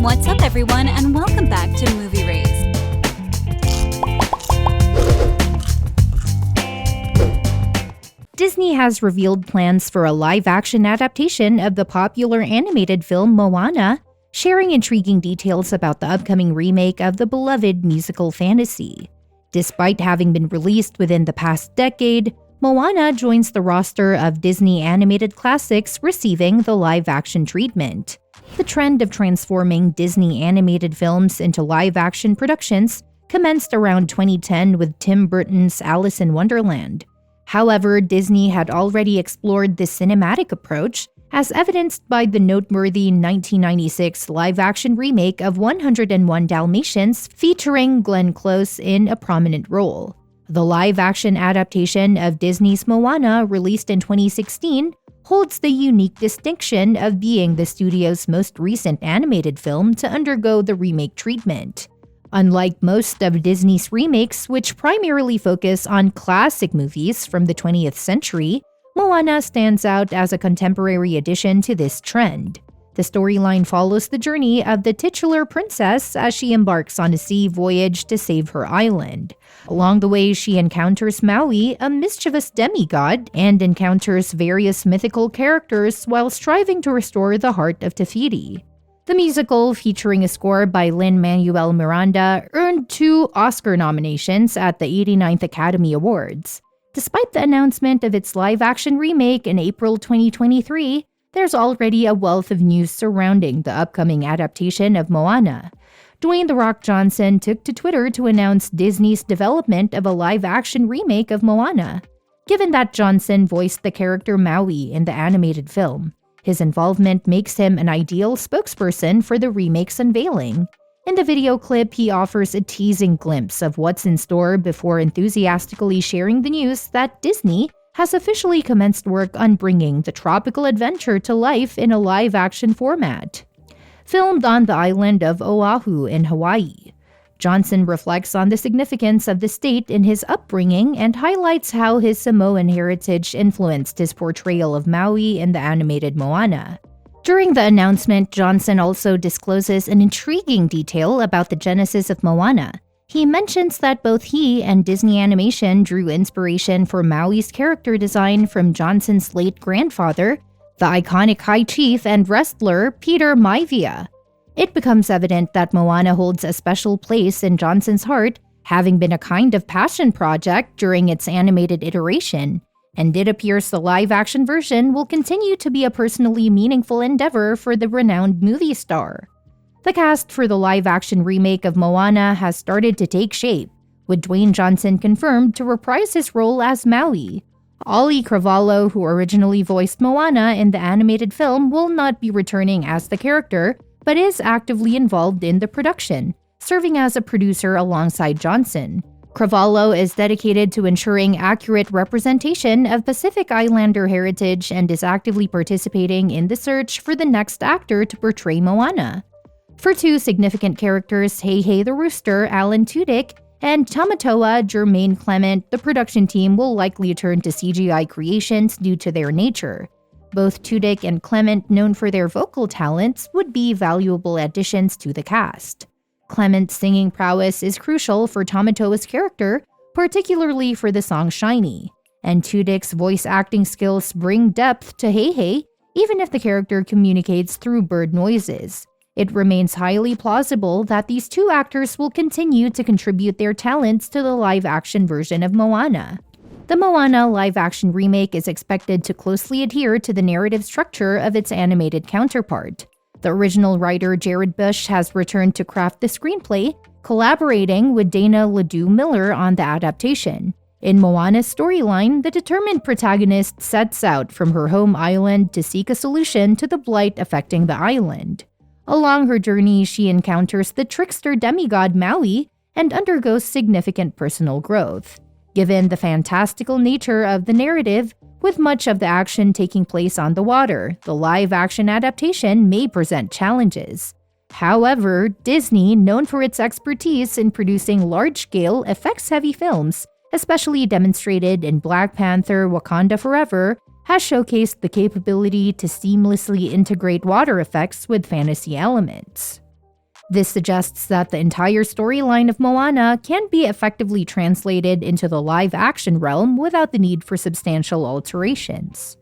What's up, everyone, and welcome back to Movie Race. Disney has revealed plans for a live-action adaptation of the popular animated film Moana, sharing intriguing details about the upcoming remake of the beloved musical fantasy. Despite having been released within the past decade, Moana joins the roster of Disney animated classics receiving the live-action treatment. The trend of transforming Disney animated films into live-action productions commenced around 2010 with Tim Burton's Alice in Wonderland. However, Disney had already explored this cinematic approach, as evidenced by the noteworthy 1996 live-action remake of 101 Dalmatians featuring Glenn Close in a prominent role. The live-action adaptation of Disney's Moana, released in 2016, holds the unique distinction of being the studio's most recent animated film to undergo the remake treatment. Unlike most of Disney's remakes, which primarily focus on classic movies from the 20th century, Moana stands out as a contemporary addition to this trend. The storyline follows the journey of the titular princess as she embarks on a sea voyage to save her island. Along the way, she encounters Maui, a mischievous demigod, and encounters various mythical characters while striving to restore the heart of Te Fiti. The musical, featuring a score by Lin-Manuel Miranda, earned 2 Oscar nominations at the 89th Academy Awards. Despite the announcement of its live-action remake in April 2023, there's already a wealth of news surrounding the upcoming adaptation of Moana. Dwayne "The Rock" Johnson took to Twitter to announce Disney's development of a live-action remake of Moana. Given that Johnson voiced the character Maui in the animated film, his involvement makes him an ideal spokesperson for the remake's unveiling. In the video clip, he offers a teasing glimpse of what's in store before enthusiastically sharing the news that Disney has officially commenced work on bringing the tropical adventure to life in a live-action format. Filmed on the island of Oahu in Hawaii, Johnson reflects on the significance of the state in his upbringing and highlights how his Samoan heritage influenced his portrayal of Maui in the animated Moana. During the announcement, Johnson also discloses an intriguing detail about the genesis of Moana. He mentions that both he and Disney Animation drew inspiration for Maui's character design from Johnson's late grandfather, the iconic high chief and wrestler Peter Maivia. It becomes evident that Moana holds a special place in Johnson's heart, having been a kind of passion project during its animated iteration, and it appears the live-action version will continue to be a personally meaningful endeavor for the renowned movie star. The cast for the live-action remake of Moana has started to take shape, with Dwayne Johnson confirmed to reprise his role as Maui. Ollie Cravalho, who originally voiced Moana in the animated film, will not be returning as the character, but is actively involved in the production, serving as a producer alongside Johnson. Cravalho is dedicated to ensuring accurate representation of Pacific Islander heritage and is actively participating in the search for the next actor to portray Moana. For 2 significant characters, Heihei the Rooster, Alan Tudyk, and Tamatoa, Jermaine Clement, the production team will likely turn to CGI creations due to their nature. Both Tudyk and Clement, known for their vocal talents, would be valuable additions to the cast. Clement's singing prowess is crucial for Tamatoa's character, particularly for the song Shiny, and Tudyk's voice acting skills bring depth to Heihei, even if the character communicates through bird noises. It remains highly plausible that these 2 actors will continue to contribute their talents to the live-action version of Moana. The Moana live-action remake is expected to closely adhere to the narrative structure of its animated counterpart. The original writer Jared Bush has returned to craft the screenplay, collaborating with Dana Ledoux Miller on the adaptation. In Moana's storyline, the determined protagonist sets out from her home island to seek a solution to the blight affecting the island. Along her journey, she encounters the trickster demigod Maui and undergoes significant personal growth. Given the fantastical nature of the narrative, with much of the action taking place on the water, the live-action adaptation may present challenges. However, Disney, known for its expertise in producing large-scale, effects-heavy films, especially demonstrated in Black Panther: Wakanda Forever, has showcased the capability to seamlessly integrate water effects with fantasy elements. This suggests that the entire storyline of Moana can be effectively translated into the live-action realm without the need for substantial alterations.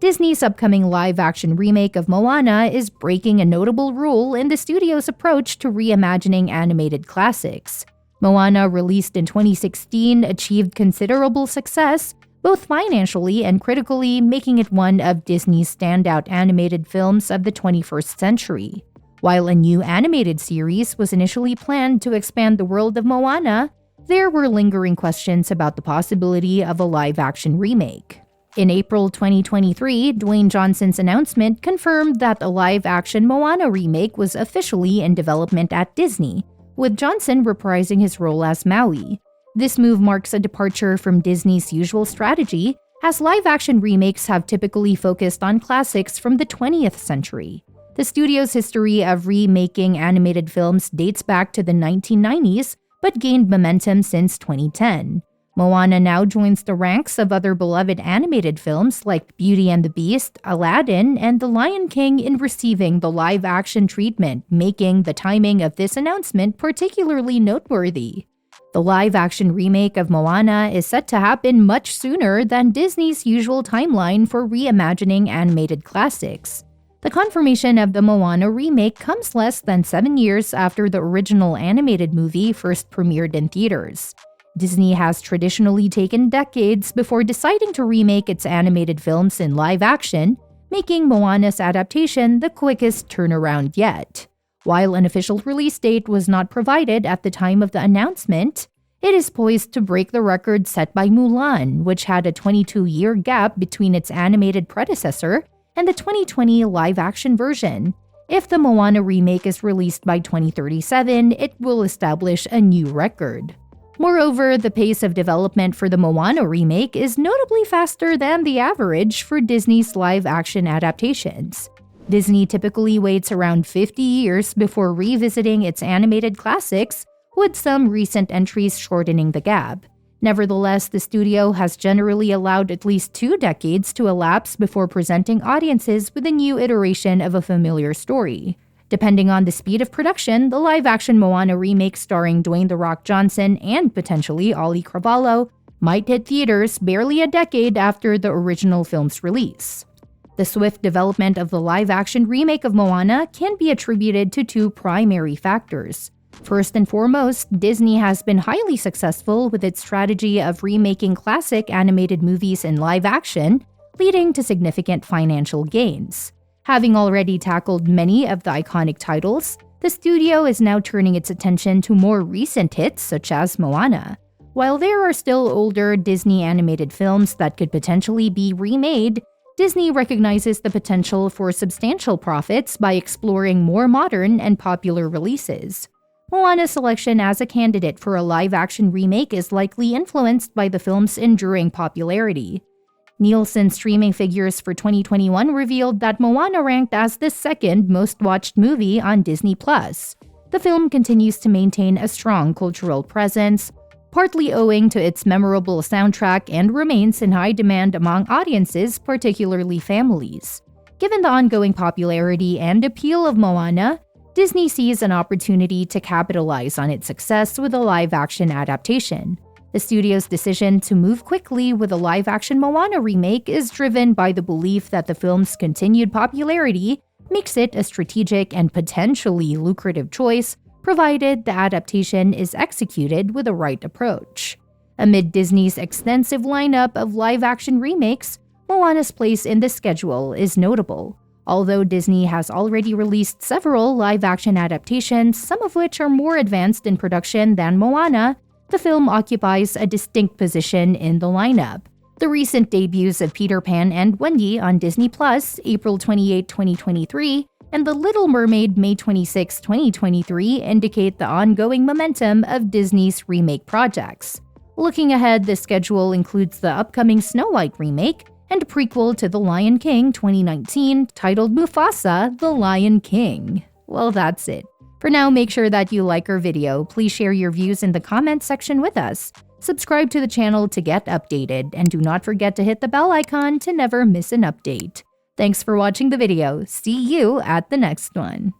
Disney's upcoming live-action remake of Moana is breaking a notable rule in the studio's approach to reimagining animated classics. Moana, released in 2016, achieved considerable success, both financially and critically, making it one of Disney's standout animated films of the 21st century. While a new animated series was initially planned to expand the world of Moana, there were lingering questions about the possibility of a live-action remake. In April 2023, Dwayne Johnson's announcement confirmed that a live-action Moana remake was officially in development at Disney, with Johnson reprising his role as Maui. This move marks a departure from Disney's usual strategy, as live-action remakes have typically focused on classics from the 20th century. The studio's history of remaking animated films dates back to the 1990s, but gained momentum since 2010. Moana now joins the ranks of other beloved animated films like Beauty and the Beast, Aladdin, and The Lion King in receiving the live-action treatment, making the timing of this announcement particularly noteworthy. The live-action remake of Moana is set to happen much sooner than Disney's usual timeline for reimagining animated classics. The confirmation of the Moana remake comes less than 7 years after the original animated movie first premiered in theaters. Disney has traditionally taken decades before deciding to remake its animated films in live action, making Moana's adaptation the quickest turnaround yet. While an official release date was not provided at the time of the announcement, it is poised to break the record set by Mulan, which had a 22-year gap between its animated predecessor and the 2020 live-action version. If the Moana remake is released by 2037, it will establish a new record. Moreover, the pace of development for the Moana remake is notably faster than the average for Disney's live-action adaptations. Disney typically waits around 50 years before revisiting its animated classics, with some recent entries shortening the gap. Nevertheless, the studio has generally allowed at least 2 decades to elapse before presenting audiences with a new iteration of a familiar story. Depending on the speed of production, the live-action Moana remake starring Dwayne "The Rock" Johnson and potentially Ollie Cravalho might hit theaters barely a decade after the original film's release. The swift development of the live-action remake of Moana can be attributed to 2 primary factors. First and foremost, Disney has been highly successful with its strategy of remaking classic animated movies in live action, leading to significant financial gains. Having already tackled many of the iconic titles, the studio is now turning its attention to more recent hits such as Moana. While there are still older Disney animated films that could potentially be remade, Disney recognizes the potential for substantial profits by exploring more modern and popular releases. Moana's selection as a candidate for a live-action remake is likely influenced by the film's enduring popularity. Nielsen streaming figures for 2021 revealed that Moana ranked as the second most-watched movie on Disney+. The film continues to maintain a strong cultural presence, partly owing to its memorable soundtrack, and remains in high demand among audiences, particularly families. Given the ongoing popularity and appeal of Moana, Disney sees an opportunity to capitalize on its success with a live-action adaptation. The studio's decision to move quickly with a live-action Moana remake is driven by the belief that the film's continued popularity makes it a strategic and potentially lucrative choice, provided the adaptation is executed with the right approach. Amid Disney's extensive lineup of live-action remakes, Moana's place in the schedule is notable. Although Disney has already released several live-action adaptations, some of which are more advanced in production than Moana, the film occupies a distinct position in the lineup. The recent debuts of Peter Pan and Wendy on Disney+, April 28, 2023, and The Little Mermaid, May 26, 2023, indicate the ongoing momentum of Disney's remake projects. Looking ahead, the schedule includes the upcoming Snow White remake and a prequel to The Lion King 2019 titled Mufasa: The Lion King. Well, that's it. For now, make sure that you like our video. Please share your views in the comments section with us. Subscribe to the channel to get updated, and do not forget to hit the bell icon to never miss an update. Thanks for watching the video. See you at the next one.